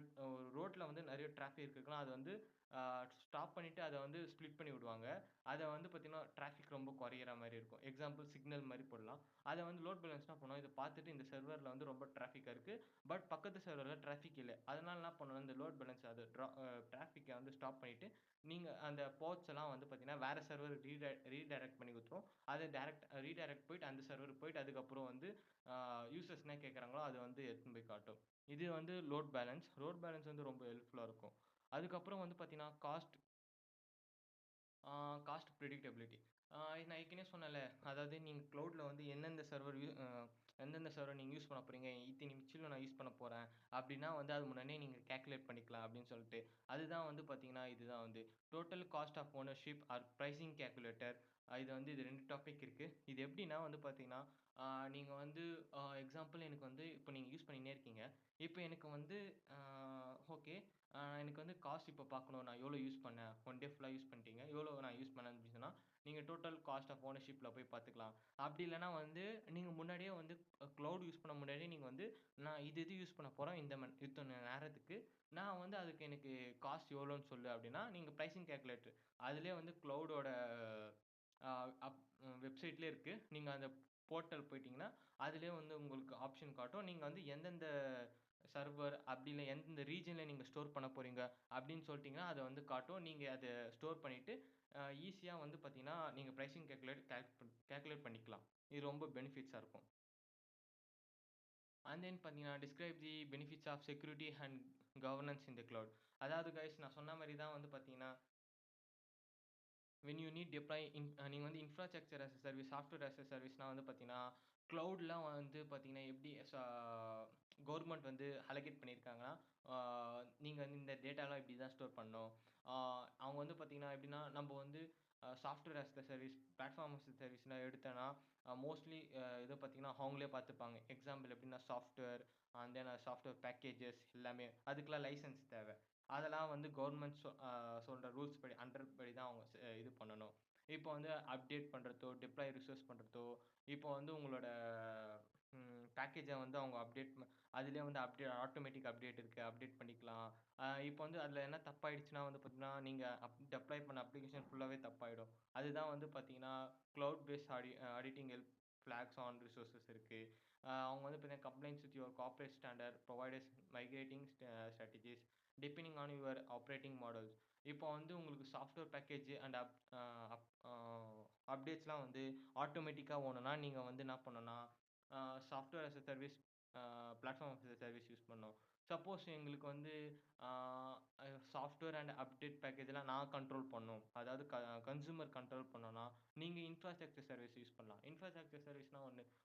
ரோட்ல வந்து நெறைய டிராஃபிக் இருக்குன்னா, அது வந்து ஆ ஸ்டாப் பண்ணிட்டு அத வந்து ஸ்ப்ளிட் பண்ணி விடுவாங்க. அத வந்து பார்த்தீங்கன்னா, டிராஃபிக் ரொம்ப குறையிற மாரி இருக்கும். எக்ஸாம்பிள் சிக்னல் மாரி போடலாம். அத வந்து லோட் பேலன்ஸ் என்ன பண்ணும், இத பார்த்துட்டு இந்த சர்வர்ல வந்து ரொம்ப டிராஃபிக்கா இருக்கு. பட் பக்கத்து சர்வர்ல டிராஃபிக் இல்ல. அதனால என்ன பண்ணும், இந்த லோட் பேலன்ஸ் அது டிராஃபிக்க வந்து ஸ்டாப் பண்ணிட்டு, நீங்க அந்த போர்ட்ஸ் எல்லாம் வந்து பார்த்தீங்கன்னா, வேற சர்வர் ரீடைரக்ட் பண்ணி குடுத்துரும். அது ரீடைரக்ட் போயிட்டு அந்த சர்வருக்கு போயிட்டு அதுக்கப்புறம் வந்து யூசர்ஸ் என்ன கேட்கறாங்களோ, அத வந்து எடுத்துன்னு போய் காட்டும். இது வந்து லோட் பேலன்ஸ். லோட் பேலன்ஸ் வந்து ரொம்ப ஹெல்ப்ஃபுல்லா இருக்கும். அதுக்கப்புறம் வந்து பார்த்தீங்கன்னா, ஆ காஸ்ட் பிரெடிக்டபிலிட்டி. நான் ஏற்கனவே சொன்னேன்ல, அதாவது நீங்க கிளவுட்ல வந்து எந்தெந்த சர்வர் நீங்க யூஸ் பண்ண போறீங்க, இத்தனி மிச்சில நான் யூஸ் பண்ண போறேன், அப்டின்னா வந்து அது முன்னாடியே நீங்க கால்குலேட் பண்ணிக்கலாம் அப்டின்னு சொல்ட்டு. அதுதான் வந்து பார்த்தீங்கன்னா, இதுதான் வந்து total cost of ownership or pricing calculator. இது 2 டாபிக் இருக்கு. இது எப்டின்னா வந்து பார்த்தீங்கன்னா, ஆ நீங்க வந்து எக்ஸாம்பிள் எனக்கு வந்து இப்ப நீங்க யூஸ் பண்ணினே இருக்கீங்க. இப்ப எனக்கு வந்து ஆ ஓகே. எனக்கு வந்து காஸ்ட் இப்ப பார்க்கணும். நான் எவ்வளோ யூஸ் பண்ணேன்? 1 டே ஃபுல்லா யூஸ் பண்ணிட்டீங்க. எவ்வளோ நான் யூஸ் பண்ணேன்னு அப்டின்னு சொன்னா, நீங்க டோட்டல் காஸ்ட் ஆஃப் ஓனர்ஷிப்ல போய் பார்த்துக்கலாம். அப்டி இல்லன்னா வந்து நீங்க முன்னாடியே வந்து கிளவுட் யூஸ் பண்ண முன்னாடியே நீங்க வந்து நான் இது யூஸ் பண்ண போறேன். இத்தன நேரத்துக்கு. நான் வந்து அதுக்கு எனக்கு காஸ்ட் எவ்வளோன்னு சொல்லு அப்டின்னா, நீங்க பிரைசிங் கால்குலேட்டர் அதிலேயே வந்து கிளவுடோட அ அப் வெப்சைட்லயே இருக்கு. நீங்க அந்த போர்ட்டல் போயிட்டீங்கன்னா, அதிலேயே வந்து உங்களுக்கு ஆப்ஷன் காட்டும். நீங்க வந்து எந்தெந்த சர்வர் அப்படி இல்ல எந்தெந்த ரீஜியன்ல நீங்க ஸ்டோர் பண்ண போறீங்க அப்படின்னு சொல்லிட்டீங்கன்னா, அத வந்து காட்டும். நீங்க அத ஸ்டோர் பண்ணிட்டு, ஈஸியா வந்து பார்த்தீங்கன்னா, நீங்க பிரைசிங் கால்குலேட் பண்ணிக்கலாம். இது ரொம்ப பெனிஃபிட்ஸா இருக்கும். அண்ட் தென் பார்த்தீங்கன்னா, describe the benefits of security and governance in the cloud. அதாவது கைஸ் நான் சொன்ன மாரி தான் வந்து பார்த்தீங்கன்னா வென் யூ நீட் டிப்ளாய் நீங்க வந்து infrastructure as a service, software as a சர்வீஸ்னா வந்து பார்த்தீங்கன்னா, க்ளவுட்லாம் வந்து பார்த்தீங்கன்னா, எப்படி கவர்மெண்ட் வந்து அலோகேட் பண்ணியிருக்காங்கன்னா, ஆ நீங்க வந்து இந்த டேட்டாலாம் இப்படி தான் ஸ்டோர் பண்ணணும். ஆ அவங்க வந்து பார்த்தீங்கன்னா எப்படின்னா, நம்ப வந்து software as a service, platform as a சர்வீஸ்ன்னு எடுத்தோன்னா, மோஸ்ட்லி இத பார்த்தீங்கன்னா, அவங்களே பார்த்துப்பாங்க. எக்ஸாம்பிள் எப்படின்னா software, and then software packages எல்லாமே. அதுக்கெல்லாம் லைசென்ஸ் தேவை. அதெல்லாம் வந்து கவர்மெண்ட் சொல்ற ரூல்ஸ் படி படி தான் அவங்க இது பண்ணணும். இப்போ வந்து அப்டேட் பண்றதோ, டிப்ளாய் ரிசோர்ஸ் பண்றதோ, இப்போ வந்து உங்களோட பேக்கேஜ வந்து அவங்க அதிலேயே வந்து ஆட்டோமேட்டிக் அப்டேட் இருக்கு. அப்டேட் பண்ணிக்கலாம். இப்போ வந்து அதில என்ன தப்பாயிடுச்சுன்னா வந்து பார்த்தீங்கன்னா, நீங்க டெப்ளாய் பண்ண அப்ளிகேஷன் ஃபுல்லாவே தப்பாயிடும். அதுதான் வந்து பார்த்தீங்கன்னா, cloud based auditing help flags on resources இருக்கு. அவங்க வந்து பார்த்தீங்கன்னா, complaints with your corporate standard, providers migrating strategies depending on your operating models. இப்போ வந்து உங்களுக்கு software package and up uh அப்டேட்ஸ்லாம் வந்து ஆட்டோமேட்டிக்கா ஓடணும்னா, நீங்க வந்து என்ன பண்ணணும்னா, software as a service, platform as a service use பண்ணணும். சப்போஸ் எங்களுக்கு வந்து ஆ சாஃப்ட்வேர் அண்ட் அப்டேட் பேக்கேஜ்லாம் நான் கண்ட்ரோல் பண்ணணும். அதாவது கன்சியூமர் கண்ட்ரோல் பண்ணணும்னா, நீங்க இன்ஃப்ராஸ்ட்ரக்சர் சர்வீஸ் யூஸ் பண்ணலாம். இன்ஃப்ராஸ்ட்ரக்சர் சர்வீஸ்னா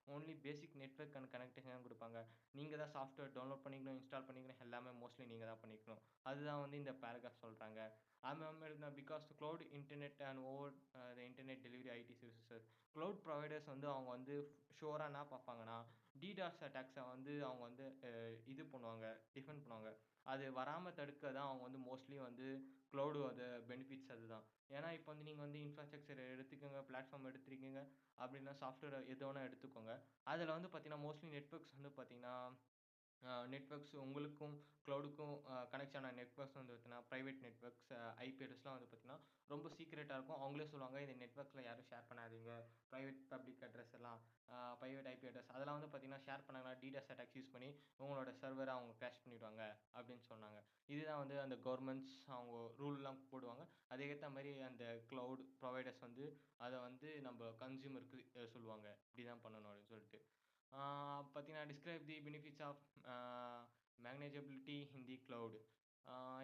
only basic network and connectivity தான் குடுப்பாங்க. நீங்க தான் சாஃப்ட்வேர் டவுன்லோட் பண்ணிக்கணும், இன்ஸ்டால் பண்ணிக்கணும், எல்லாமே மோஸ்ட்லி நீங்க தான் பண்ணிக்கணும். அதுதான் வந்து இந்த பேராகிராஃப் சொல்றாங்க. Because cloud internet and over the internet delivery ID services. Cloud providers வந்து அவங்க வந்து ஷூரா என்ன பார்ப்பாங்கன்னா, டிடாஸ் அட்டாக்ஸ வந்து அவங்க வந்து இது பண்ணுவாங்க, டிஃபெண்ட் பண்ணுவாங்க. அது வராம தடுக்க தான் அவங்க வந்து மோஸ்ட்லி வந்து கிளவுடோட பெனிஃபிட்ஸ் அதுதான். ஏன்னா, இப்போ வந்து நீங்க வந்து இன்ஃப்ராஸ்ட்ரக்சர் எடுத்துக்கோங்க, பிளாட்ஃபார்ம் எடுத்துருக்கீங்க அப்படின்னா சாஃப்ட்வேர் எது வேணா எடுத்துக்கோங்க. அதில வந்து பார்த்தீங்கன்னா, மோஸ்ட்லி நெட்வொர்க்ஸ் வந்து பார்த்தீங்கன்னா, நெட்வொர்க்ஸ் உங்களுக்கும் கிளவுடுக்கும் கனெக்ஷன் ஆன நெட்வொர்க்ஸ் வந்து பார்த்தீங்கன்னா, பிரைவேட் நெட்வொர்க்ஸ், ஐபி அட்ரஸ்லாம் வந்து பார்த்தீங்கன்னா, ரொம்ப சீக்ரெட்டா இருக்கும். அவங்களே சொல்லுவாங்க, "இந்த நெட்வொர்க்ல யாரும் ஷேர் பண்ணாதீங்க. பிரைவேட் பப்ளிக் அட்ரஸ் எல்லாம், பிரைவேட் ஐபி அட்ரஸ் அதெல்லாம் வந்து பார்த்தீங்கன்னா, ஷேர் பண்ணாங்கன்னா டிடாஸ் அட்டாக்ஸ் யூஸ் பண்ணி உங்களோட சர்வர அவங்க கிராஷ் பண்ணிடுவாங்க." அப்படின்னு சொன்னாங்க. இதுதான் வந்து அந்த கவர்மெண்ட்ஸ் அவங்க ரூல்லாம் போடுவாங்க. அதுக்கேத்த மாரி அந்த கிளவுட் ப்ரொவைடர்ஸ் வந்து அத வந்து நம்ப கன்சியூமருக்கு சொல்லுவாங்க. இப்படிதான் பண்ணணும் அப்படின்னு சொல்லிட்டு. ஆ பார்த்தீங்கன்னா, describe the benefits of uh manageability in the cloud.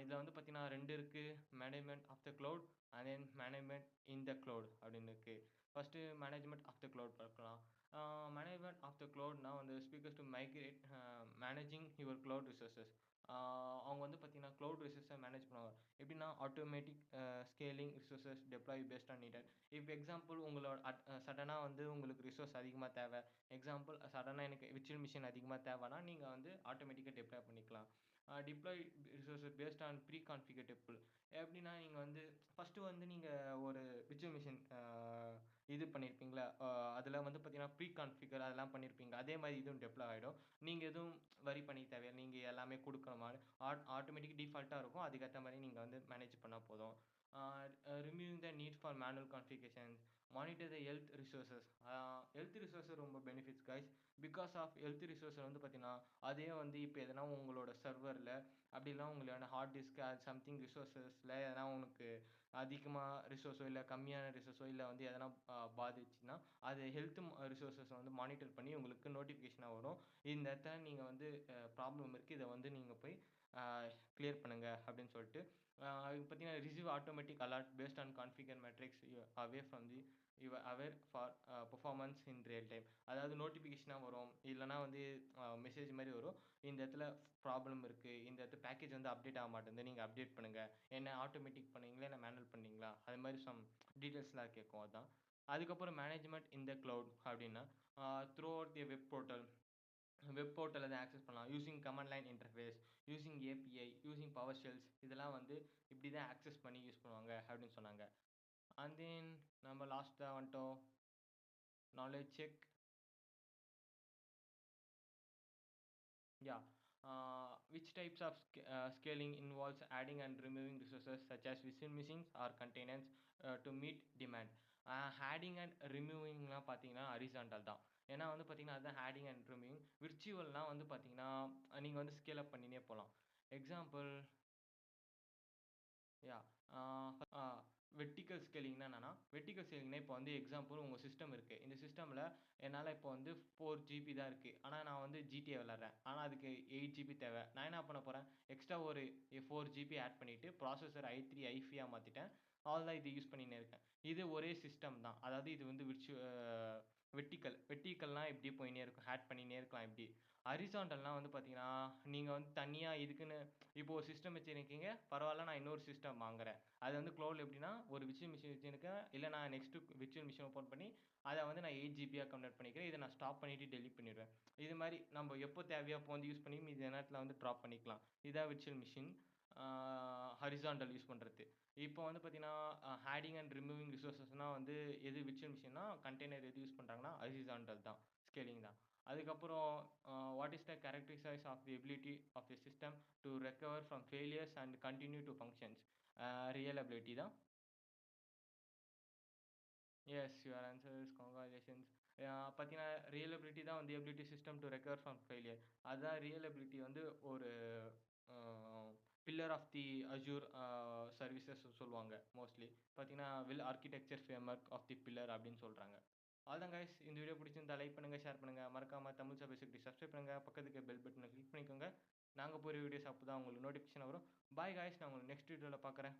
இதில வந்து பார்த்தீங்கன்னா 2 இருக்கு. Management of the cloud and then management in the cloud அப்படின்னு இருக்கு. First management of the cloud பார்க்கலாம். மேனேஜ்மென்ட் ஆஃப் த கிளவுட்னா வந்து speakers to migrate managing your cloud resources. அவங்க வந்து பார்த்தீங்கன்னா, கிளவுட் ரிசோர்ஸ மேனேஜ் பண்ணுவாங்க. எப்படின்னா automatic scaling resources deploy based on needed. இப்ப எக்ஸாம்பிள் உங்களோட சடனா வந்து உங்களுக்கு ரிசோர்ஸ் அதிகமா தேவை. எக்ஸாம்பிள் சடனா எனக்கு விர்ச்சுவல் மிஷின் அதிகமா தேவைன்னா, நீங்க வந்து ஆட்டோமேட்டிக்கா டிப்ளாய் பண்ணிக்கலாம். Deploy resources based on pre configurable. எப்படின்னா, நீங்க வந்து ஃபர்ஸ்ட்டு வந்து நீங்க ஒரு விர்ச்சுவல் மிஷின் இது பண்ணியிருப்பீங்கள்ல, அதில வந்து பார்த்தீங்கன்னா, ப்ரீ கான்ஃபிகர் அதெல்லாம் பண்ணியிருப்பீங்க. அதே மாரி இதுவும் டெப்ளாய் ஆயிடும். நீங்க எதுவும் வொரி பண்ணிக்க தேவையில்ல. நீங்க எல்லாமே குடுக்கணுமா ஆட்டோமேட்டிக் டிஃபால்ட்டா இருக்கும். அதுக்கேத்த மாரி நீங்க வந்து மேனேஜ் பண்ணா போதும். Uh removing the need for manual configurations. Monitor the health resources. Health resource ரொம்ப benefits guys. Because of health resource வந்து பார்த்தீங்கன்னா, அதே வந்து இப்ப எதனா உங்களோட சர்வர்ல அப்படி இல்லனா உங்களோட ஹார்ட் டிஸ்க் சம்திங் ரிசோர்ஸஸ்ல எதனா உனக்கு அதிகமா ரிசோர்ஸோ, இல்ல கம்மியான ரிசோர்ஸோ இல்ல வந்து எதனா பாதிச்சுச்சுன்னா, அது ஹெல்த் ரிசோர்ஸஸ வந்து மானிட்டர் பண்ணி உங்களுக்கு நோட்டிஃபிகேஷனா வரும். இந்த இடத்துல நீங்க வந்து ப்ராப்ளம் இருக்கு. இத வந்து நீங்க போய் அ கிளியர் பண்ணுங்க அப்படின்னு சொல்லிட்டு. இது பார்த்தீங்கன்னா, receive automatic alert based on configure matrix away from the your aware for performance in real time. அதாவது நோட்டிஃபிகேஷனா வரும். இல்லன்னா வந்து மெசேஜ் மாரி வரும். இந்த இடத்துல ப்ராப்ளம் இருக்கு. இந்த இடத்துல பேக்கேஜ் வந்து அப்டேட் ஆக மாட்டேங்குது. நீங்க அப்டேட் பண்ணுங்க. என்ன ஆட்டோமேட்டிக் பண்ணீங்களா? இல்ல மேனுவல் பண்ணீங்களா? அது மாரி டீட்டெயில்ஸ்லாம் கேட்கும் அதான். அதுக்கப்புறம் மேனேஜ்மென்ட் இன் த கிளவுட் அப்டின்னா, through out the web portal. Web portal வந்து ஆக்சஸ் பண்ணலாம். Using command line interface, using API, using power shells இதெல்லாம் வந்து இப்படி தான் ஆக்சஸ் பண்ணி யூஸ் பண்ணுவாங்க அப்படின்னு சொன்னாங்க. அண்ட் தென் நம்ம லாஸ்ட்டா வந்துட்டோம். Knowledge check. Yeah. Which types of scaling involves adding and removing resources such as virtual machines or containers to meet demand? Adding and ரிமூவிங்லாம் பார்த்தீங்கன்னா ஹரிசான்டல் தான். ஏன்னா வந்து பார்த்தீங்கன்னா, அதுதான் ஆடிங் அண்ட் ரிமூவிங். விர்ச்சுவல்னா வந்து பார்த்தீங்கன்னா, நீங்க வந்து ஸ்கேல் அப் பண்ணினே போலாம். Example yeah! Uh uh vertical ஸ்கேலிங்னா என்னன்னா, வெர்டிகல் ஸ்கேலிங்னா இப்போ வந்து எக்ஸாம்பிள் உங்க சிஸ்டம் இருக்கு. இந்த சிஸ்டம்ல என்னால இப்போ வந்து 4 ஜிபி தான் இருக்கு. ஆனா நான் வந்து GTA விளையாடுறேன். ஆனா அதுக்கு 8 ஜிபி தேவை. நான் என்ன பண்ண போறேன், எக்ஸ்ட்ரா ஒரு 4 ஜிபி ஆட் பண்ணிட்டு ப்ராசஸர் i3, i5யா மாத்திட்டேன். அவ்வளோதான் இது யூஸ் பண்ணினே இருக்கேன். இது ஒரே சிஸ்டம் தான். அதாவது இது வந்து வெர்டிகல்னா இப்படியே போயின்னே இருக்கும். ஆட் பண்ணினே இருக்கலாம் இப்படி. ஹரிசாண்டல்னா வந்து பார்த்தீங்கன்னா, நீங்க வந்து தனியா இதுக்குன்னு இப்போ ஒரு சிஸ்டம் வச்சிருக்கீங்க. பரவால்ல நான் இன்னொரு சிஸ்டம் வாங்குறேன். அது வந்து க்ளவுட்ல எப்படின்னா, ஒரு விர்ச்சுவல் மிஷின் வச்சிருக்கேன். இல்ல நான் நெக்ஸ்ட் விர்ச்சுவல் மிஷின் ஓப்பன் பண்ணி, அத வந்து நான் 8 ஜிபியா கன்வெர்ட் பண்ணிக்கிறேன். இத நான் ஸ்டாப் பண்ணிட்டு டெலீட் பண்ணிருவேன். இது மாரி நம்ம எப்போ தேவையோ அப்போ வந்து யூஸ் பண்ணி மீதி நேரத்தில வந்து ட்ராப் பண்ணிக்கலாம். இதான் விர்ச்சுவல் மிஷின். ஆ ஹரிசாண்டல் யூஸ் பண்றது. இப்போ வந்து பார்த்தீங்கன்னா, ஆடிங் அண்ட் ரிமூவிங் ரிசோர்ஸஸ்னா வந்து எது விர்ச்சுவல் மிஷின்னா, கண்டெய்னர் எது யூஸ் பண்றாங்கன்னா, ஹரிசாண்டல் தான். ஸ்கேலிங் தான். அதுக்கப்புறம் what is the characteristics of the ability of the system to recover from failures and continue to functions. Reliability தான். Yes your answer is congratulations. பார்த்தீங்கன்னா, ரியலபிலிட்டி தான் வந்து ability system to recover from failure. அதான் reliability வந்து ஒரு அ pillar of the Azure services சொல்லுவாங்க mostly. பார்த்தீங்கன்னா, architecture framework of the pillar அப்படின்னு சொல்றாங்க. அவ்வளோதான் கைஸ். இந்த வீடியோ பிடிச்சிருந்தா லைக் பண்ணுங்க, ஷேர் பண்ணுங்க. மறக்காம தமிழ் சபைக்கு சப்ஸ்கிரைப் பண்ணுங்க. பக்கத்துக்கு பெல் பட்டனை கிளிக் பண்ணிக்கோங்க. நாங்க போடுற வீடியோஸ் அப்பதான் உங்களுக்கு நோட்டிஃபிகேஷன் வரும். Bye guys. நான் உங்களை நெக்ஸ்ட் வீடியோல பார்க்குறேன்.